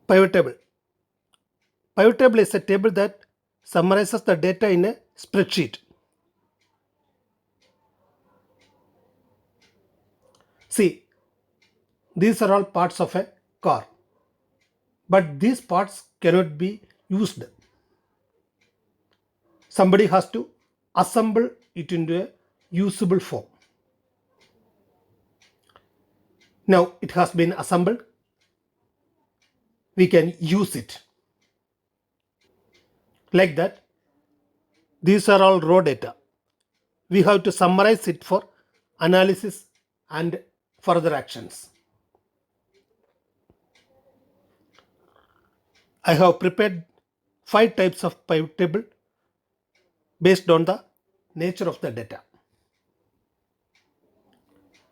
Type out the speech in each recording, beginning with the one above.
Pivot table. Pivot table is a table that summarizes the data in a spreadsheet. See, these are all parts of a car, but these parts cannot be used. Somebody has to assemble it into a usable form. Now it has been assembled, we can use it. Like that, these are all raw data. We have to summarize it for analysis and further actions. I have prepared 5 types of pivot table based on the nature of the data.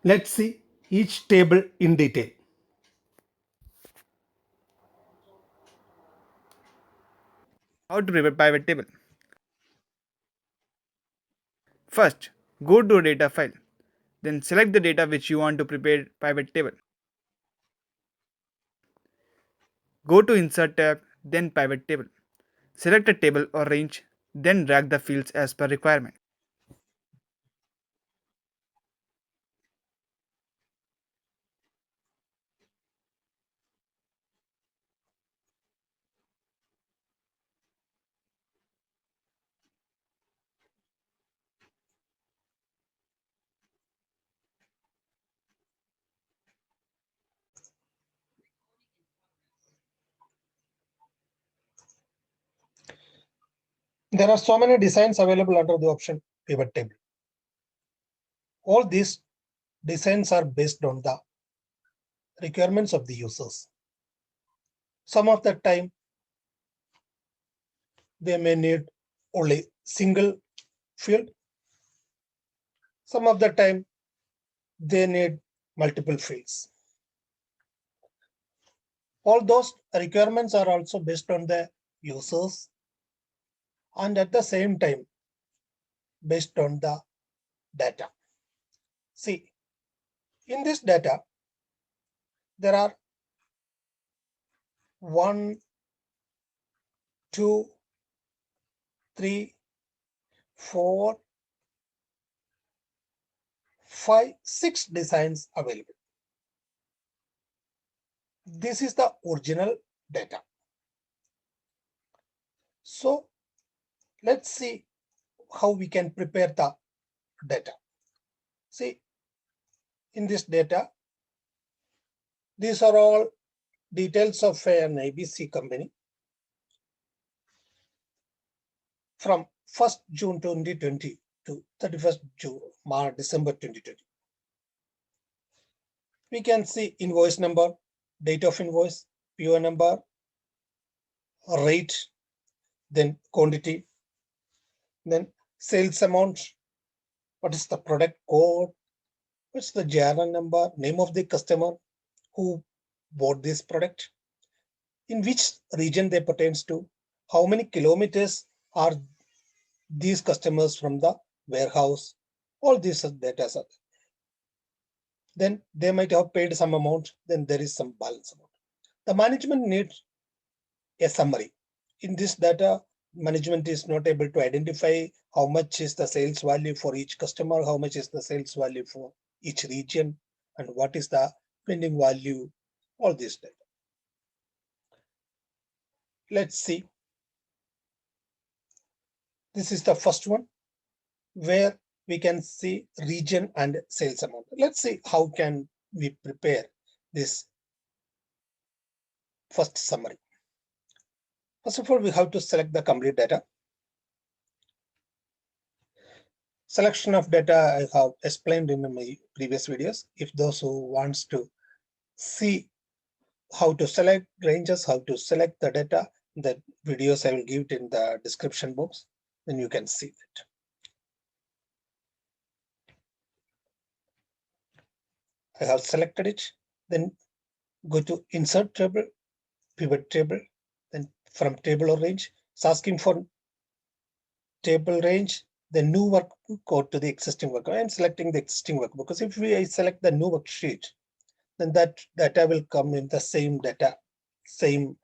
Let's see each table in detail. How to prepare pivot table? First, go to a data file. Then select the data which you want to prepare pivot table. Go to Insert tab, then Pivot Table. Select a table or range, then drag the fields as per requirement. There are so many designs available under the option pivot table. All these designs are based on the requirements of the users. Some of the time they may need only single field. Some of the time they need multiple fields. All those requirements are also based on the users and at the same time based on the data. See, in this data, there are 1, 2, 3, 4, 5, 6 designs available. This is the original data. So let's see how we can prepare the data. See, in this data, these are all details of an ABC company from 1st June 2020 to 31st December 2020. We can see invoice number, date of invoice, PO number, rate, then quantity, then sales amount, what is the product code, what's the journal number, name of the customer who bought this product, in which region they pertains to, how many kilometers are these customers from the warehouse, all these data are there. Then they might have paid some amount, then there is some balance amount. The management needs a summary. In this data, management is not able to identify how much is the sales value for each customer, how much is the sales value for each region, and what is the pending value, all this data. Let's see. This is the first one where we can see region and sales amount. Let's see how can we prepare this first summary. First of all, we have to select the complete data. Selection of data I have explained in my previous videos. If those who wants to see how to select ranges, how to select the data, the videos I will give it in the description box, then you can see it. I have selected it, then go to insert table, pivot table, then from table or range, it's asking for table range, the new workbook or to the existing workbook. I'm selecting the existing workbook because if I select the new worksheet, then that data will come in the same data, same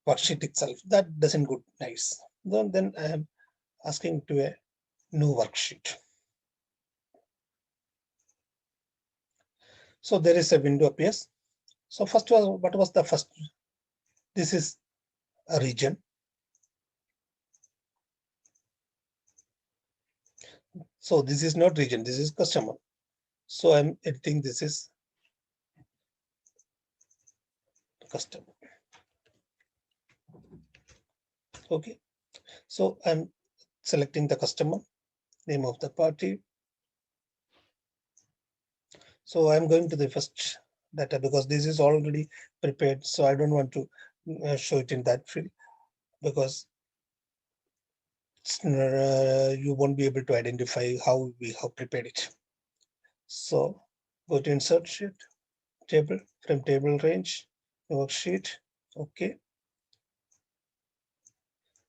worksheet itself. That doesn't go nice. Then I am asking to a new worksheet. So there is a window appears. So first was, what was the first? This is a region. So this is not region, this is customer. So I'm editing, this is customer. Okay. So I'm selecting the customer, name of the party. So I'm going to the first data because this is already prepared. So I don't want to show it in that field because you won't be able to identify how we have prepared it. So go to insert sheet, table, from table range, worksheet. Okay.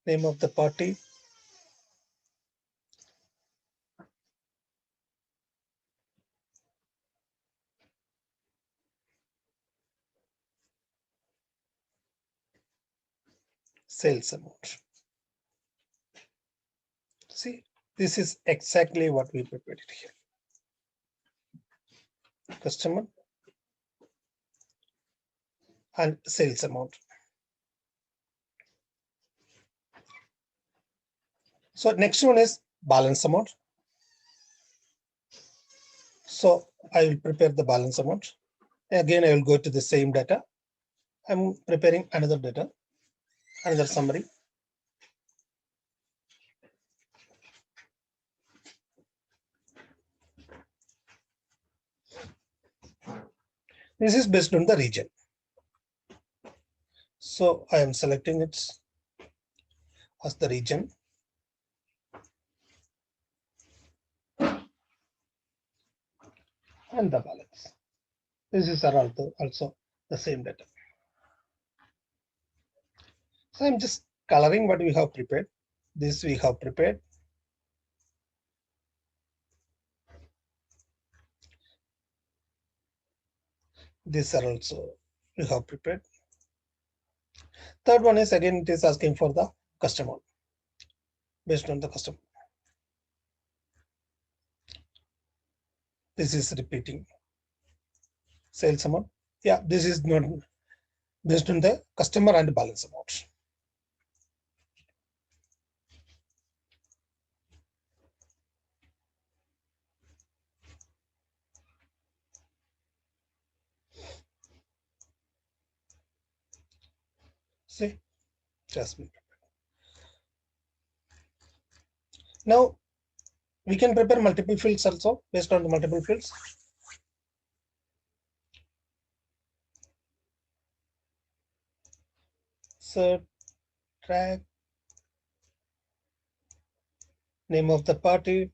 Name of the party. Sales amount. See, this is exactly what we prepared it here. Customer and sales amount. So next one is balance amount. So I will prepare the balance amount. Again, I will go to the same data. I'm preparing another data, another summary. This is based on the region. So I am selecting it as the region. And the balance. This is also the same data. So I'm just coloring what we have prepared. This we have prepared. These are also we have prepared. Third one is again, it is asking for the customer based on the customer. This is repeating sales amount. Yeah, this is not based on the customer and balance amount. See, just been prepared. Now we can prepare multiple fields also based on the multiple fields. So track, name of the party,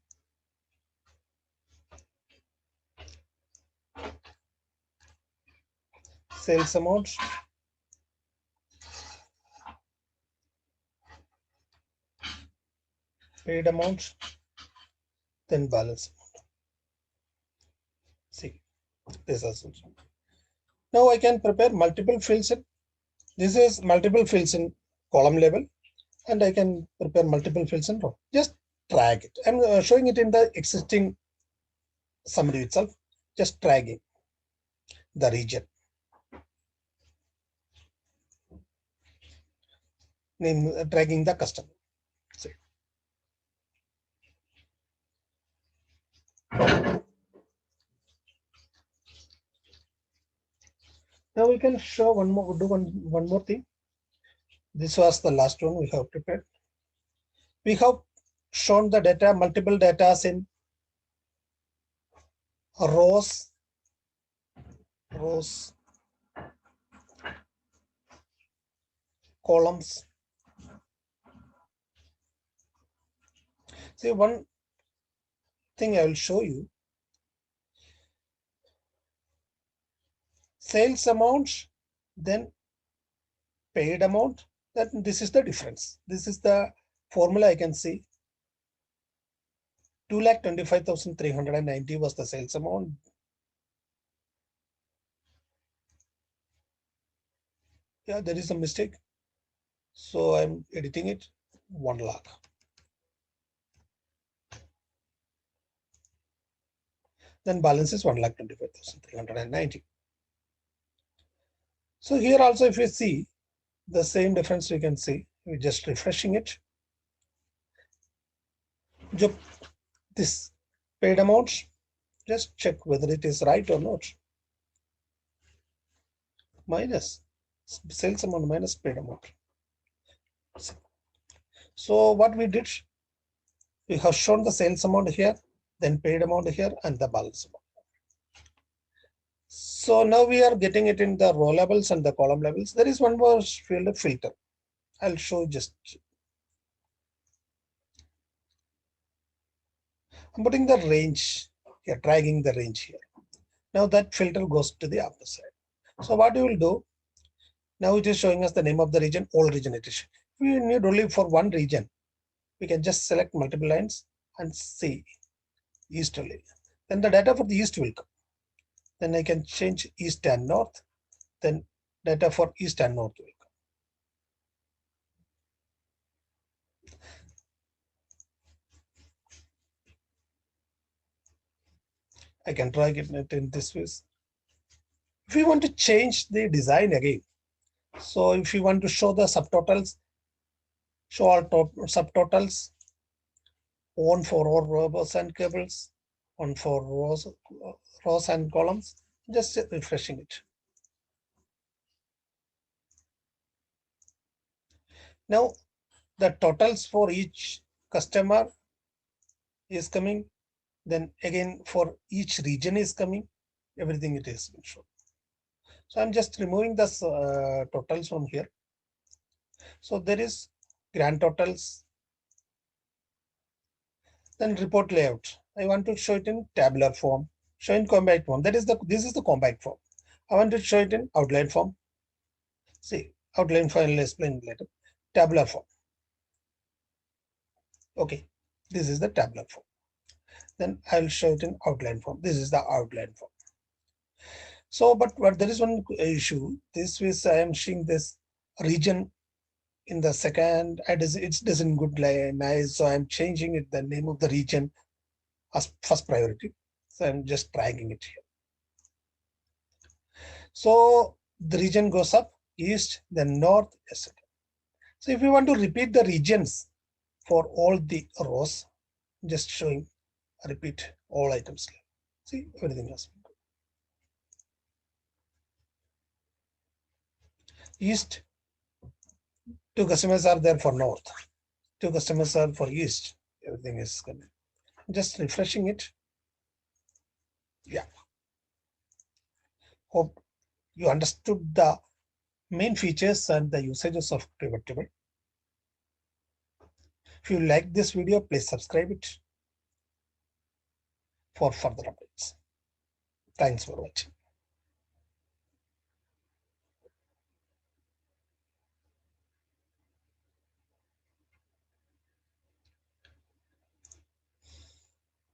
sales amount, paid amount, then balance amount. See, this is also. Now I can prepare multiple fields. This is multiple fields in column level, and I can prepare multiple fields in row. Just drag it. I'm showing it in the existing summary itself. Just dragging the region. Name dragging the customer. See. Now we can show one more thing. This was the last one we have prepared. We have shown the data, multiple data in rows, columns. See, one thing I will show you. Sales amount, then paid amount. That this is the difference. This is the formula I can see. 2,25,390 was the sales amount. Yeah, there is a mistake. So I'm editing it 1 lakh. Then balance is 1,25,390. So here also, if you see the same difference, we can see, we're just refreshing it. This paid amount, just check whether it is right or not. Minus sales amount minus paid amount. So what we did, we have shown the sales amount here, then paid amount here, and the balance amount. So now we are getting it in the row levels and the column levels. There is one more field, filter. I'll show just. I'm putting the range here, dragging the range here. Now that filter goes to the upper side. So what you will do, now it is showing us the name of the region, all region edition. If we need only for one region, we can just select multiple lines and see east only. Then the data for the east will come. Then I can change east and north. Then data for east and north will come. I can drag it in this way. If we want to change the design again, so if you want to show the subtotals, show all subtotals, one for all rows and cables, one for rows and columns, just refreshing it. Now the totals for each customer is coming. Then again for each region is coming. Everything it is shown. So I'm just removing the totals from here. So there is grand totals. Then report layout. I want to show it in tabular form, show in compact form. This is the compact form. I want to show it in outline form. See, outline form I'll explain later. Tabular form. Okay, this is the tabular form. Then I'll show it in outline form. This is the outline form. So, but there is one issue. This is I am seeing this region in the second. It doesn't good nice. So I'm changing it the name of the region as first priority. So I'm just dragging it here. So the region goes up, east, then north, etc. So if you want to repeat the regions for all the rows, just showing repeat all items. See, everything has been good. East, 2 customers are there for north, 2 customers are for east. Everything is good. Just refreshing it. Yeah. Hope you understood the main features and the usages of PivotTable. If you like this video, please subscribe it for further updates. Thanks for watching.